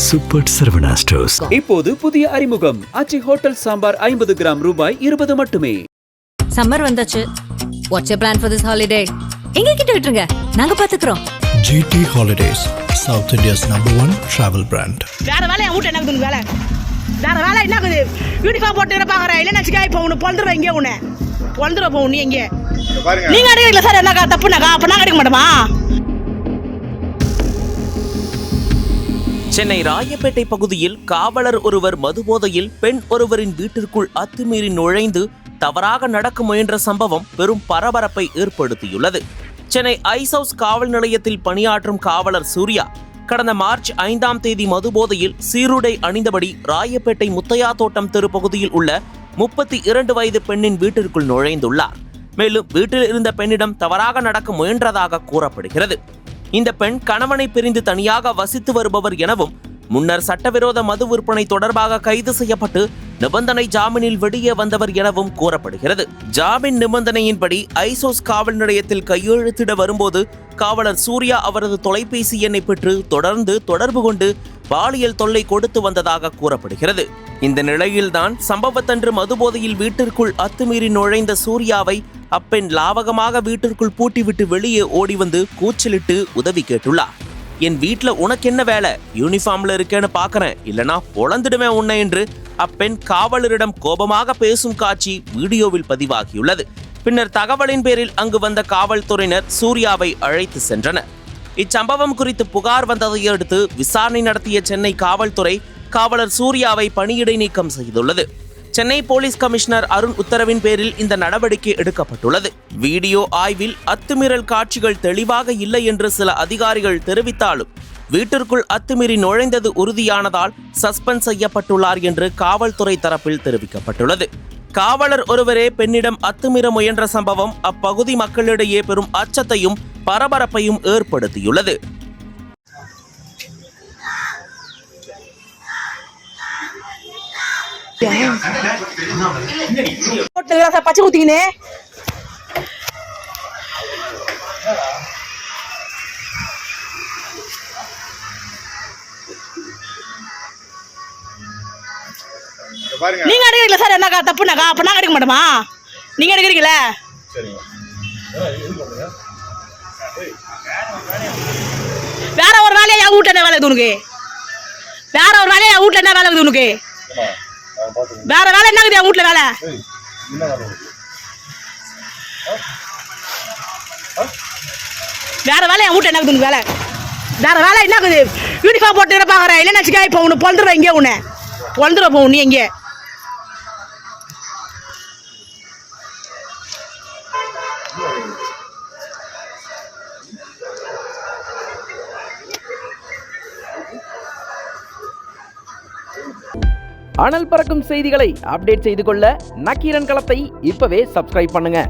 Super Saravana stores. இப்போது புதிய அறிமுகம் ஆச்சி ஹோட்டல் சாம்பார் 50 கிராம் ரூபாய் 20 மட்டுமே. சம்மர் வந்தாச்சு. What's your plan for this holiday? எங்க கிட்ட விட்டுருங்க, நாங்க பாத்துக்கிறோம். GT Holidays, South India's #1 travel brand. வேற வேலை என் வீட்டு என்ன வேலை? வேற வேலை என்ன இருக்குது? யூனிஃபார்ம் போட்டு பாக்குறேன். இல்ல நச்சுக்கா இப்ப உன்னை பொழுதுருவேன். எங்கே உன்னை பொழுதுருவ போ நீ எங்கே? நீங்க அடிக்கல சார், என்னக்கா தப்புனாக்கா? அப்ப நாங்க அடிக்க மாட்டோமா? சென்னை ராயப்பேட்டை பகுதியில் காவலர் ஒருவர் மதுபோதையில் பெண் ஒருவரின் வீட்டிற்குள் அத்துமீறி நுழைந்து தவறாக நடக்க முயன்ற சம்பவம் பெரும் பரபரப்பை ஏற்படுத்தியுள்ளது. சென்னை ஐஸ் ஹவுஸ் காவல் நிலையத்தில் பணியாற்றும் காவலர் சூர்யா கடந்த மார்ச் 5ஆம் தேதி மதுபோதையில் சீருடை அணிந்தபடி ராயப்பேட்டை முத்தையா தோட்டம் தெரு பகுதியில் உள்ள 32 வயது பெண்ணின் வீட்டிற்குள் நுழைந்துள்ளார். மேலும் வீட்டில் இருந்த பெண்ணிடம் தவறாக நடக்க முயன்றதாக கூறப்படுகிறது. இந்த பெண் கணவனை பிரிந்து தனியாக வசித்து வருபவர் எனவும் முன்னர் சட்டவிரோத மது விற்பனை தொடர்பாக கைது செய்யப்பட்டு நிபந்தனை ஜாமீனில் வெளியே வந்தவர் எனவும் கூறப்படுகிறது. ஜாமீன் நிபந்தனையின்படி ஐஸ் ஹவுஸ் காவல் நிலையத்தில் கையெழுத்திட வரும்போது காவலர் சூர்யா அவரது தொலைபேசி எண்ணை பெற்று தொடர்ந்து தொடர்பு கொண்டு பாலியல் தொல்லை கொடுத்து வந்ததாக கூறப்படுகிறது. இந்த நிலையில்தான் சம்பவத்தன்று மதுபோதையில் வீட்டிற்குள் அத்துமீறி நுழைந்த சூர்யாவை அப்பெண் லாவகமாக வீட்டிற்குள் பூட்டிவிட்டு வெளியே ஓடி வந்து கூச்சலிட்டு உதவி கேட்டுள்ளார். என் வீட்டுல உனக்கு என்ன வேலை? யூனிஃபார்ம்ல இருக்கேன்னு பாக்குறேன், இல்லனா பொழந்துடுவேன் உன்னை என்று அப்பெண் காவலரிடம் கோபமாக பேசும் காட்சி வீடியோவில் பதிவாகியுள்ளது. பின்னர் தகவலின் பேரில் அங்கு வந்த காவல்துறையினர் சூர்யாவை அழைத்து சென்றனர். இச்சம்பவம் குறித்து புகார் வந்ததை அடுத்து விசாரணை நடத்திய சென்னை காவல்துறை காவலர் சூர்யாவை பணியிடை நீக்கம் செய்துள்ளது. சென்னை போலீஸ் கமிஷனர் அருண் உத்தரவின் பேரில் இந்த நடவடிக்கை எடுக்கப்பட்டுள்ளது. வீடியோ ஆய்வில் அத்துமீறல் காட்சிகள் தெளிவாக இல்லை என்று சில அதிகாரிகள் தெரிவித்தாலும் வீட்டிற்குள் அத்துமீறி நுழைந்தது உறுதியானதால் சஸ்பெண்ட் செய்யப்பட்டுள்ளார் என்று காவல்துறை தரப்பில் தெரிவிக்கப்பட்டுள்ளது. காவலர் ஒருவரே பெண்ணிடம் அத்துமீற முயன்ற சம்பவம் அப்பகுதி மக்களிடையே பெரும் அச்சத்தையும் பரபரப்பையும் ஏற்படுத்தியுள்ளது. பச்சை ஊத்திக்கினே நீங்க அடிக்கிறீங்களா சார்? என்னக்கா தப்புனாக்கா? அப்ப நாங்க அடிக்க மாட்டோமா? நீங்க அடிக்கிறீங்களா? வேற ஒரு வேலையா என் வீட்டுல என்ன வேலை இருக்குது உனக்கு? வேற ஒரு வேலையா என் வீட்டுல என்ன வேலை இருக்குது உனக்கு? வேற வேலை என்ன இருக்குது என் வீட்டுல வேலை? வேற வேலை என் வீட்டுல என்ன இருக்குது வேலை? வேற வேலை என்ன இருக்குது? யூனிஃபார்ம் போட்டு பாக்குறேன். இல்ல நச்சுக்கா இப்ப உன்னை பொழுதுருவேன். எங்கே உன்னை பொழுதுருவ போ நீ எங்கே? அனல் பறக்கும் செய்திகளை அப்டேட் செய்து கொள்ள நக்கீரன் களத்தை இப்பவே சப்ஸ்கிரைப் பண்ணுங்க.